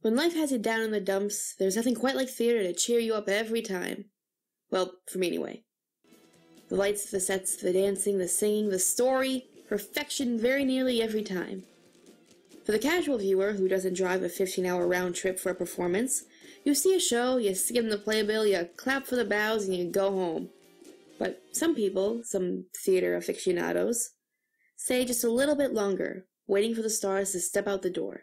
When life has you down in the dumps, there's nothing quite like theater to cheer you up every time. Well, for me anyway. The lights, the sets, the dancing, the singing, the story, perfection very nearly every time. For the casual viewer who doesn't drive a 15-hour round trip for a performance, you see a show, you skim the playbill, you clap for the bows, and you go home. But some people, some theater aficionados, stay just a little bit longer, waiting for the stars to step out the door.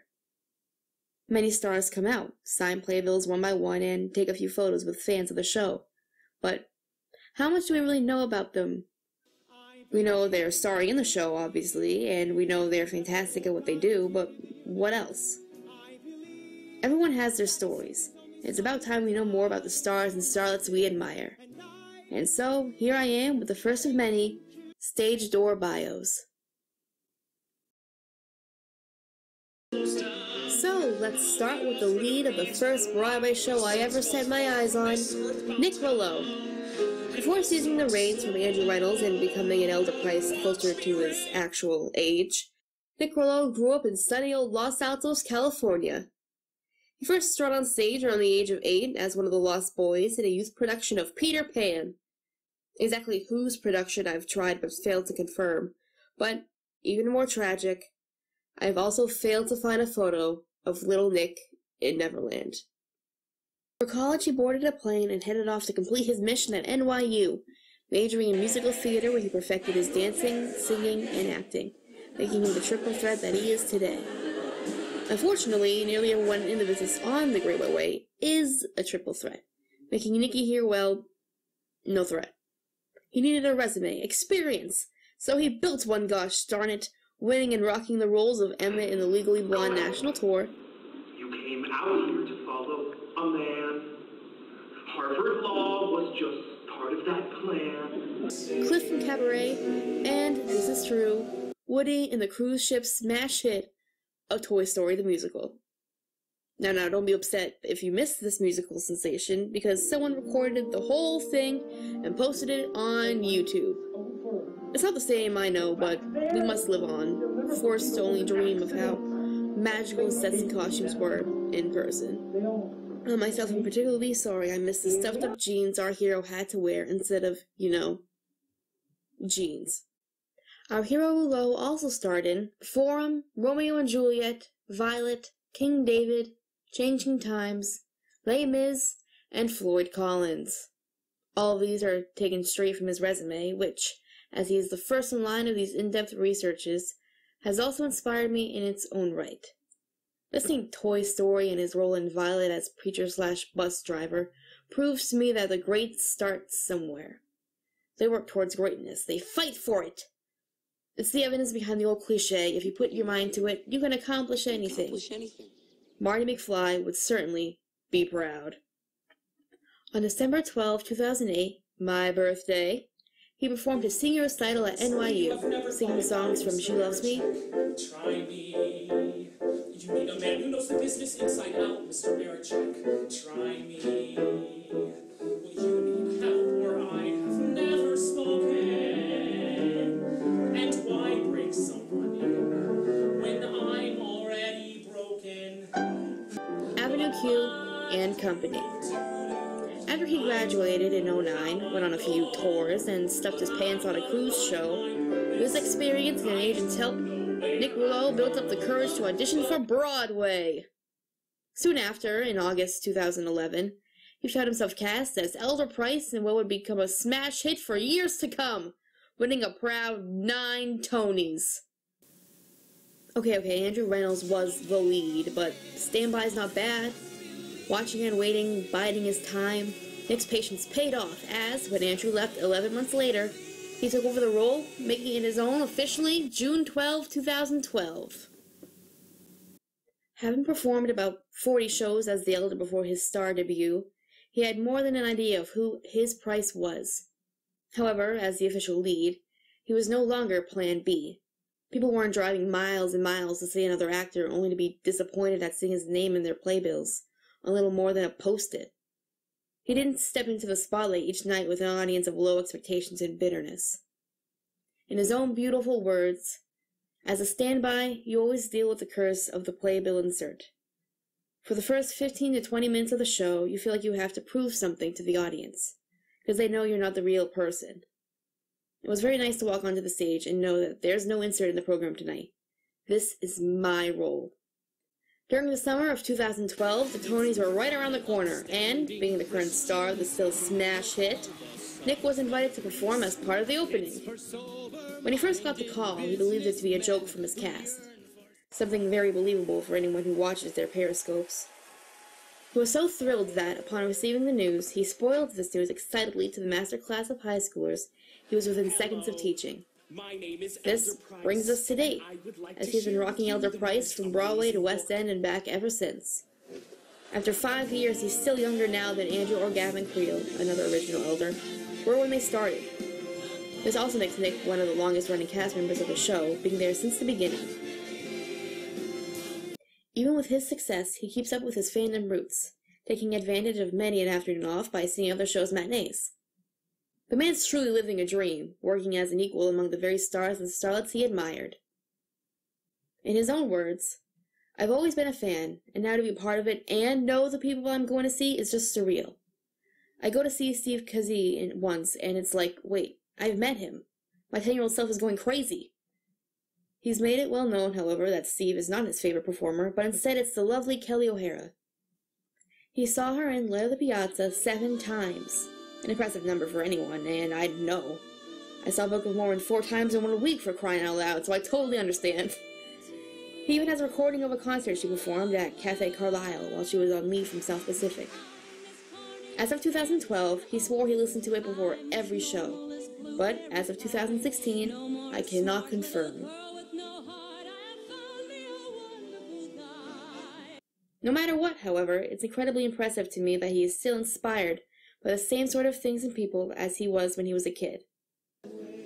Many stars come out, sign playbills one by one, and take a few photos with fans of the show. But how much do we really know about them? We know they're starring in the show, obviously, and we know they're fantastic at what they do, but what else? Everyone has their stories. It's about time we know more about the stars and starlets we admire. And so, here I am with the first of many stage door bios. So, let's start with the lead of the first Broadway show I ever set my eyes on, Nic Rouleau. Before seizing the reins from Andrew Rannells and becoming an elder Price closer to his actual age, Nic Rouleau grew up in sunny old Los Altos, California. He first started on stage around the age of 8 as one of the Lost Boys in a youth production of Peter Pan. Exactly whose production I've tried but failed to confirm, but, even more tragic, I've also failed to find a photo of little Nick in Neverland. For college, he boarded a plane and headed off to complete his mission at NYU, majoring in musical theater where he perfected his dancing, singing, and acting, making him the triple threat that he is today. Unfortunately, nearly everyone in the business on the Great White Way is a triple threat, making Nicky here, well, no threat. He needed a resume, experience, so he built one, gosh darn it, winning and rocking the roles of Emmett in the Legally Blonde national tour. You came out here to follow a man. Harvard Law was just part of that plan. Cliff from Cabaret, and, this is true, Woody in the cruise ship smash hit of Toy Story the Musical. Now, don't be upset if you missed this musical sensation, because someone recorded the whole thing and posted it on YouTube. It's not the same, I know, but we must live on, forced to only dream of how magical sets and costumes were in person. Myself, I'm particularly sorry I missed the stuffed-up jeans our hero had to wear instead of, jeans. Our hero Rouleau also starred in Forum, Romeo and Juliet, Violet, King David, Changing Times, Les Mis, and Floyd Collins. All of these are taken straight from his resume, which, as he is the first in line of these in-depth researches, has also inspired me in its own right. Listening to Toy Story and his role in Violet as preacher/bus driver proves to me that the greats start somewhere. They work towards greatness. They fight for it. It's the evidence behind the old cliche, if you put your mind to it, you can accomplish anything. Marty McFly would certainly be proud. On December 12, 2008, my birthday, he performed his senior recital at NYU, singing songs from She Loves Me, Try Me. You need a man who knows the business inside out, Mr. Marichek. Try me. Well, you need help, or I have never spoken. And why bring someone in when I'm already broken? Avenue Q and Company. After he graduated in 2009, went on a few tours, and stuffed his pants on a cruise show, with his experience and an agent's help, Nic Rouleau built up the courage to audition for Broadway. Soon after, in August 2011, he found himself cast as Elder Price in what would become a smash hit for years to come, winning a proud 9 Tonys. Okay, Andrew Rannells was the lead, but Stand By's not bad. Watching and waiting, biding his time, Nick's patience paid off as, when Andrew left 11 months later, he took over the role, making it his own officially June 12, 2012. Having performed about 40 shows as the Elder before his star debut, he had more than an idea of who his Price was. However, as the official lead, he was no longer Plan B. People weren't driving miles and miles to see another actor only to be disappointed at seeing his name in their playbills, a little more than a post-it. He didn't step into the spotlight each night with an audience of low expectations and bitterness. In his own beautiful words, as a standby, you always deal with the curse of the playbill insert. For the first 15 to 20 minutes of the show, you feel like you have to prove something to the audience, because they know you're not the real person. It was very nice to walk onto the stage and know that there's no insert in the program tonight. This is my role. During the summer of 2012, the Tonys were right around the corner, and, being the current star of the still smash hit, Nic was invited to perform as part of the opening. When he first got the call, he believed it to be a joke from his cast. Something very believable for anyone who watches their periscopes. He was so thrilled that, upon receiving the news, he spoiled this news excitedly to the master class of high schoolers he was within seconds of teaching. This brings us to date, as he's been rocking Elder Price from Broadway to West End and back ever since. After 5 years, he's still younger now than Andrew or Gavin Creel, another original Elder, were when they started. This also makes Nic one of the longest-running cast members of the show, being there since the beginning. Even with his success, he keeps up with his fandom roots, taking advantage of many an afternoon off by seeing other shows' matinees. The man's truly living a dream, working as an equal among the very stars and starlets he admired. In his own words, "I've always been a fan, and now to be part of it and know the people I'm going to see is just surreal. I go to see Steve Kazee once, and it's like, wait, I've met him. My 10-year-old self is going crazy." He's made it well known, however, that Steve is not his favorite performer, but instead it's the lovely Kelly O'Hara. He saw her in Light of the Piazza 7 times. An impressive number for anyone, and I'd know. I saw Book of Mormon 4 times in 1 week, for crying out loud, so I totally understand. He even has a recording of a concert she performed at Cafe Carlisle while she was on leave from South Pacific. As of 2012, he swore he listened to it before every show, but as of 2016, I cannot confirm. No matter what, however, it's incredibly impressive to me that he is still inspired by the same sort of things and people as he was when he was a kid.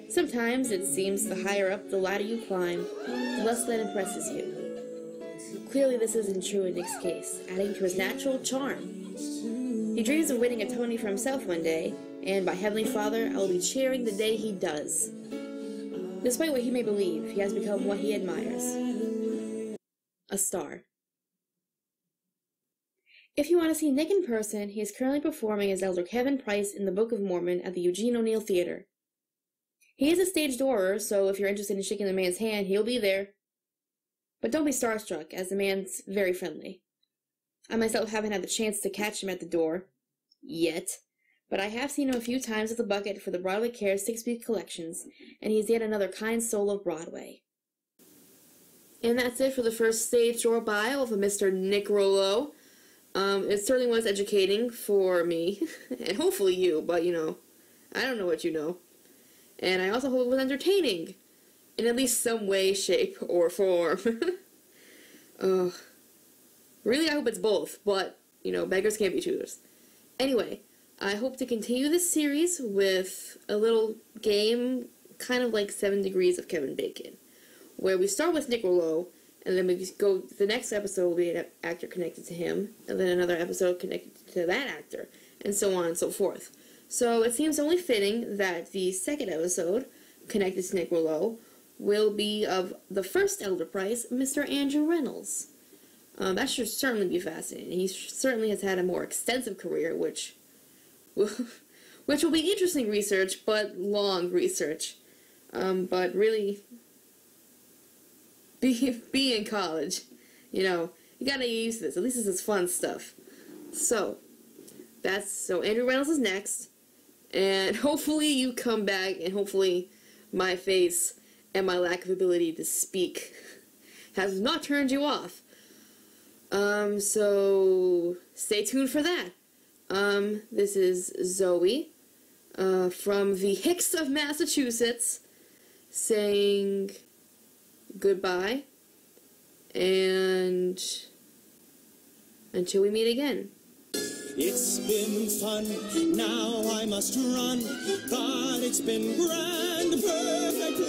Sometimes it seems the higher up the ladder you climb, the less that impresses you. Clearly this isn't true in Nic's case, adding to his natural charm. He dreams of winning a Tony for himself one day, and by Heavenly Father, I will be cheering the day he does. Despite what he may believe, he has become what he admires. A star. If you want to see Nic in person, he is currently performing as Elder Kevin Price in the Book of Mormon at the Eugene O'Neill Theater. He is a stage doorer, so if you're interested in shaking the man's hand, he'll be there. But don't be starstruck, as the man's very friendly. I myself haven't had the chance to catch him at the door, yet, but I have seen him a few times at the bucket for the Broadway Cares 6-week collections, and he's yet another kind soul of Broadway. And that's it for the first stage door bio of a Mr. Nic Rouleau. It certainly was educating for me, and hopefully you, but I don't know what you know. And I also hope it was entertaining, in at least some way, shape, or form. Really, I hope it's both, but, beggars can't be choosers. Anyway, I hope to continue this series with a little game, kind of like 7 Degrees of Kevin Bacon, where we start with Nic Rouleau, and then we go, the next episode will be an actor connected to him, and then another episode connected to that actor, and so on and so forth. So it seems only fitting that the second episode, connected to Nic Rouleau, will be of the first Elder Price, Mr. Andrew Rannells. That should certainly be fascinating. He certainly has had a more extensive career, which will be interesting research, but long research. But really, be in college, you gotta get used to this. At least this is fun stuff. So Andrew Rannells is next, and hopefully you come back, and hopefully my face and my lack of ability to speak has not turned you off. So stay tuned for that. This is Zoe, from the Hicks of Massachusetts, saying goodbye, and until we meet again. It's been fun, now I must run, but it's been grand, perfect.